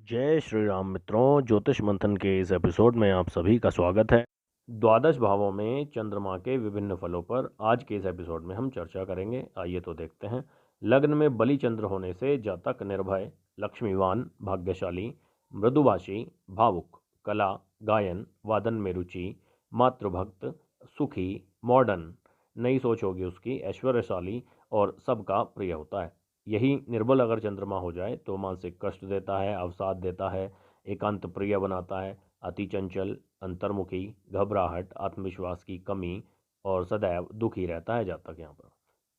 जय श्री राम मित्रों, ज्योतिष मंथन के इस एपिसोड में आप सभी का स्वागत है। द्वादश भावों में चंद्रमा के विभिन्न फलों पर आज के इस एपिसोड में हम चर्चा करेंगे। आइए तो देखते हैं। लग्न में बलि चंद्र होने से जातक निर्भय, लक्ष्मीवान, भाग्यशाली, मृदुभाषी, भावुक, कला, गायन, वादन में रुचि, मातृभक्त, सुखी, मॉडर्न, नई सोच होगी उसकी, ऐश्वर्यशाली और सबका प्रिय होता है। यही निर्बल अगर चंद्रमा हो जाए तो मानसिक कष्ट देता है, अवसाद देता है, एकांत प्रिय बनाता है, अति चंचल, अंतर्मुखी, घबराहट, आत्मविश्वास की कमी और सदैव दुखी रहता है जातक यहाँ पर।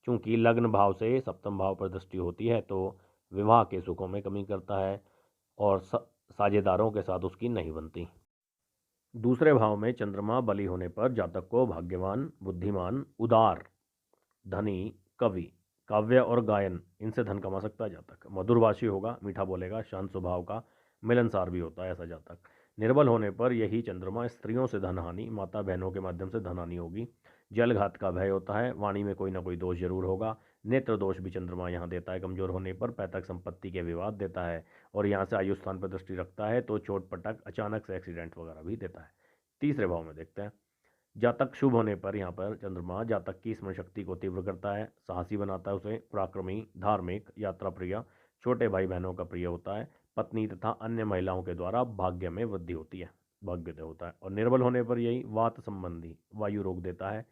क्योंकि लग्न भाव से सप्तम भाव पर दृष्टि होती है तो विवाह के सुखों में कमी करता है और साझेदारों के साथ उसकी नहीं बनती। दूसरे भाव में चंद्रमा बली होने पर जातक को भाग्यवान, बुद्धिमान, उदार, धनी, कवि, काव्य और गायन इनसे धन कमा सकता है जातक। मधुरभाषी होगा, मीठा बोलेगा, शांत स्वभाव का, मिलनसार भी होता है ऐसा जातक। निर्बल होने पर यही चंद्रमा स्त्रियों से धनहानि, माता बहनों के माध्यम से धनहानि होगी। जलघात का भय होता है, वाणी में कोई ना कोई दोष जरूर होगा। नेत्र दोष भी चंद्रमा यहाँ देता है कमजोर होने पर। पैतृक संपत्ति के विवाद देता है और यहाँ से आयु स्थान पर दृष्टि रखता है तो चोट पटक, अचानक से एक्सीडेंट वगैरह भी देता है। तीसरे भाव में देखते हैं। जातक शुभ होने पर यहाँ पर चंद्रमा जातक की स्मरण शक्ति को तीव्र करता है, साहसी बनाता है उसे, पराक्रमी, धार्मिक, यात्रा प्रिय, छोटे भाई बहनों का प्रिय होता है। पत्नी तथा अन्य महिलाओं के द्वारा भाग्य में वृद्धि होती है, भाग्योदय होता है। और निर्बल होने पर यही वात संबंधी वायु रोग देता है,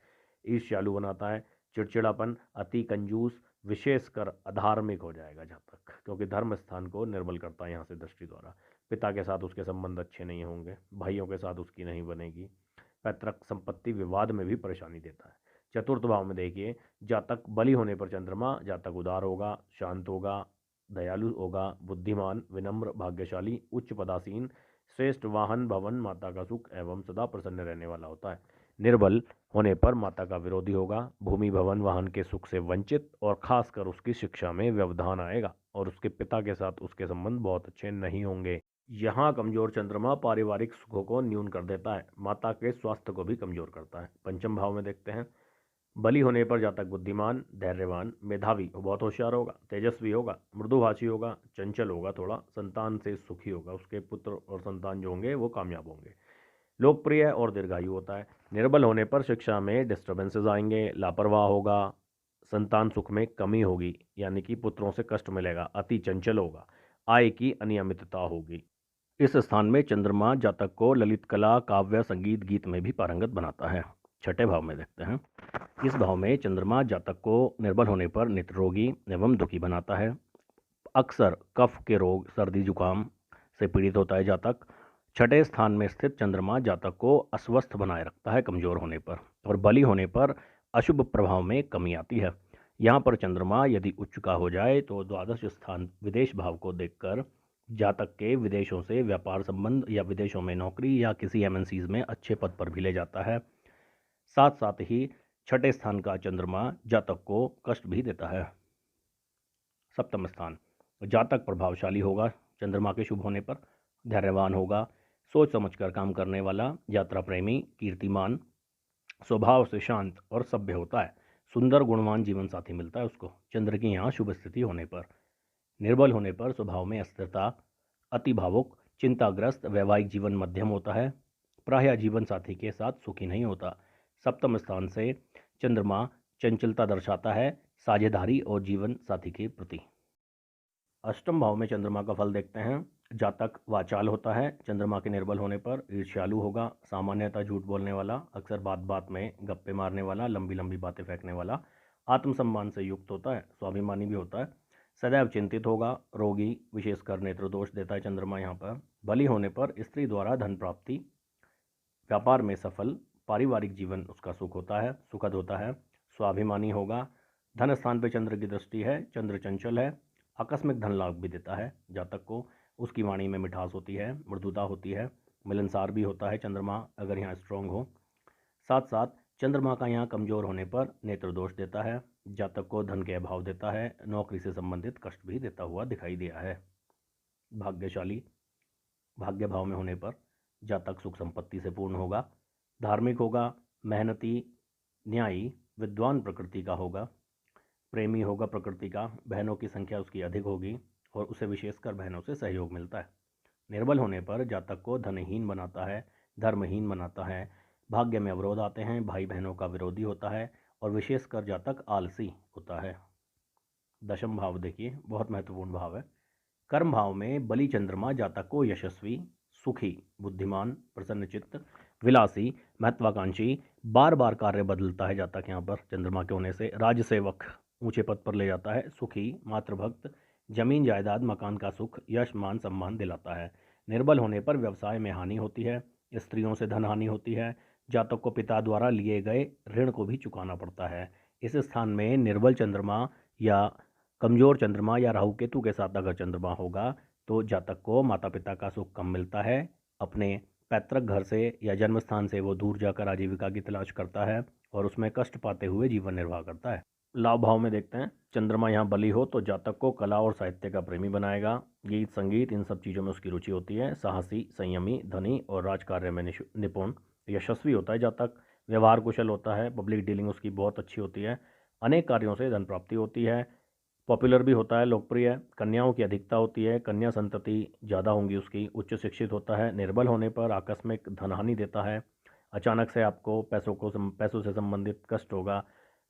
ईर्ष्यालु बनाता है, चिड़चिड़ापन, अति कंजूस, विशेषकर अधार्मिक हो जाएगा जातक, क्योंकि धर्म स्थान को निर्बल करता है यहाँ से दृष्टि द्वारा। पिता के साथ उसके संबंध अच्छे नहीं होंगे, भाइयों के साथ उसकी नहीं बनेगी, पैतृक संपत्ति विवाद में भी परेशानी देता है। चतुर्थ भाव में देखिए, जातक बली होने पर चंद्रमा जातक उदार होगा, शांत होगा, दयालु होगा, बुद्धिमान, विनम्र, भाग्यशाली, उच्च पदासीन, श्रेष्ठ वाहन, भवन, माता का सुख एवं सदा प्रसन्न रहने वाला होता है। निर्बल होने पर माता का विरोधी होगा, भूमि, भवन, वाहन के सुख से वंचित और खासकर उसकी शिक्षा में व्यवधान आएगा और उसके पिता के साथ उसके संबंध बहुत अच्छे नहीं होंगे। यहाँ कमजोर चंद्रमा पारिवारिक सुखों को न्यून कर देता है, माता के स्वास्थ्य को भी कमजोर करता है। पंचम भाव में देखते हैं। बली होने पर जातक बुद्धिमान, धैर्यवान, मेधावी, बहुत होशियार होगा, तेजस्वी होगा, मृदुभाषी होगा, चंचल होगा, थोड़ा संतान से सुखी होगा, उसके पुत्र और संतान जो होंगे वो कामयाब होंगे, लोकप्रिय और दीर्घायु होता है। निर्बल होने पर शिक्षा में डिस्टर्बेंसेस आएंगे, लापरवाह होगा, संतान सुख में कमी होगी, यानी कि पुत्रों से कष्ट मिलेगा, अति चंचल होगा, आय की अनियमितता होगी। इस स्थान में चंद्रमा जातक को ललित कला, काव्य, संगीत, गीत में भी पारंगत बनाता है। छठे भाव में देखते हैं। इस भाव में चंद्रमा जातक को निर्बल होने पर नित्र रोगी एवं दुखी बनाता है। अक्सर कफ के रोग, सर्दी जुकाम से पीड़ित होता है जातक। छठे स्थान में स्थित चंद्रमा जातक को अस्वस्थ बनाए रखता है कमजोर होने पर, और बली होने पर अशुभ प्रभाव में कमी आती है। यहाँ पर चंद्रमा यदि उच्च का हो जाए तो द्वादश स्थान विदेश भाव को देखकर जातक के विदेशों से व्यापार संबंध या विदेशों में नौकरी या किसी एमएनसीज में अच्छे पद पर भी ले जाता है। साथ साथ ही छठे स्थान का चंद्रमा जातक को कष्ट भी देता है। सप्तम स्थान, जातक प्रभावशाली होगा चंद्रमा के शुभ होने पर, धैर्यवान होगा, सोच समझकर काम करने वाला, यात्रा प्रेमी, कीर्तिमान, स्वभाव से शांत और सभ्य होता है। सुंदर गुणवान जीवन साथी मिलता है उसको चंद्र की यहाँ शुभ स्थिति होने पर। निर्बल होने पर स्वभाव में अस्थिरता, अति भावुक, चिंताग्रस्त, वैवाहिक जीवन मध्यम होता है, प्रायः जीवन साथी के साथ सुखी नहीं होता। सप्तम स्थान से चंद्रमा चंचलता दर्शाता है साझेदारी और जीवन साथी के प्रति। अष्टम भाव में चंद्रमा का फल देखते हैं। जातक वाचाल होता है चंद्रमा के निर्बल होने पर, ईर्ष्यालु होगा, सामान्यतः झूठ बोलने वाला, अक्सर बात बात में गप्पे मारने वाला, लंबी लंबी बातें फेंकने वाला, आत्मसम्मान से युक्त होता है, स्वाभिमानी भी होता है, सदैव चिंतित होगा, रोगी, विशेषकर नेत्र दोष देता है चंद्रमा यहाँ पर। बली होने पर स्त्री द्वारा धन प्राप्ति, व्यापार में सफल, पारिवारिक जीवन उसका सुखद होता है, स्वाभिमानी होगा। धन स्थान पर चंद्र की दृष्टि है, चंद्र चंचल है, आकस्मिक धन लाभ भी देता है जातक को। उसकी वाणी में मिठास होती है, मृदुता होती है, मिलनसार भी होता है चंद्रमा अगर यहाँ स्ट्रांग हो। साथ साथ चंद्रमा का यहाँ कमजोर होने पर नेत्र दोष देता है, जातक को धन के अभाव देता है, नौकरी से संबंधित कष्ट भी देता हुआ दिखाई दिया है। भाग्यशाली, भाग्य भाव में होने पर जातक सुख संपत्ति से पूर्ण होगा, धार्मिक होगा, मेहनती, न्यायी, विद्वान प्रकृति का होगा, प्रेमी होगा प्रकृति का, बहनों की संख्या उसकी अधिक होगी और उसे विशेषकर बहनों से सहयोग मिलता है। निर्बल होने पर जातक को धनहीन बनाता है, धर्महीन बनाता है, भाग्य में अवरोध आते हैं, भाई बहनों का विरोधी होता है और विशेषकर जातक आलसी होता है। दशम भाव देखिए, बहुत महत्वपूर्ण भाव है। कर्म भाव में बलि चंद्रमा जातक को यशस्वी, सुखी, बुद्धिमान, प्रसन्नचित्त, विलासी, महत्वाकांक्षी, बार बार कार्य बदलता है जातक यहाँ पर चंद्रमा के होने से, राजसेवक ऊंचे पद पर ले जाता है, सुखी, मातृभक्त, जमीन जायदाद मकान का सुख, यश मान सम्मान दिलाता है। निर्बल होने पर व्यवसाय में हानि होती है, स्त्रियों से धन हानि होती है, जातक को पिता द्वारा लिए गए ऋण को भी चुकाना पड़ता है। इस स्थान में निर्बल चंद्रमा या कमजोर चंद्रमा या राहु केतु के साथ अगर चंद्रमा होगा तो जातक को माता पिता का सुख कम मिलता है, अपने पैतृक घर से या जन्म स्थान से वो दूर जाकर आजीविका की तलाश करता है और उसमें कष्ट पाते हुए जीवन निर्वाह करता है। लाभ भाव में देखते हैं, चंद्रमा यहाँ बली हो तो जातक को कला और साहित्य का प्रेमी बनाएगा, गीत संगीत इन सब चीज़ों में उसकी रुचि होती है, साहसी, संयमी, धनी और राजकार्य में निपुण, यशस्वी होता है जातक, व्यवहार कुशल होता है, पब्लिक डीलिंग उसकी बहुत अच्छी होती है, अनेक कार्यों से धन प्राप्ति होती है, पॉपुलर भी होता है, लोकप्रिय है, कन्याओं की अधिकता होती है, कन्या संतति ज़्यादा होंगी उसकी, उच्च शिक्षित होता है। निर्बल होने पर आकस्मिक धनहानि देता है, अचानक से आपको पैसों से संबंधित कष्ट होगा,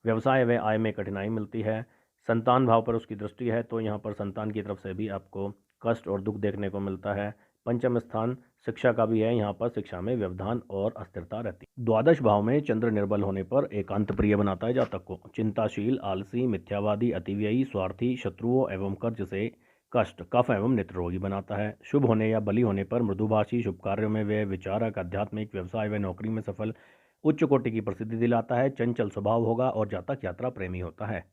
व्यवसाय व आय में कठिनाई मिलती है, संतान भाव पर उसकी दृष्टि है तो यहाँ पर संतान की तरफ से भी आपको कष्ट और दुख देखने को मिलता है। पंचम स्थान शिक्षा का भी है, यहाँ पर शिक्षा में व्यवधान और अस्थिरता रहती है। द्वादश भाव में चंद्र निर्बल होने पर एकांत प्रिय बनाता है जातक को, चिंताशील, आलसी, मिथ्यावादी, अतिव्ययी, स्वार्थी, शत्रुओं एवं कर्ज से कष्ट, कफ एवं नेत्र रोगी बनाता है। शुभ होने या बली होने पर मृदुभाषी, शुभ कार्यों में वे विचारक, आध्यात्मिक, व्यवसाय व नौकरी में सफल, उच्च कोटि की प्रसिद्धि दिलाता है, चंचल स्वभाव होगा और जातक यात्रा प्रेमी होता है।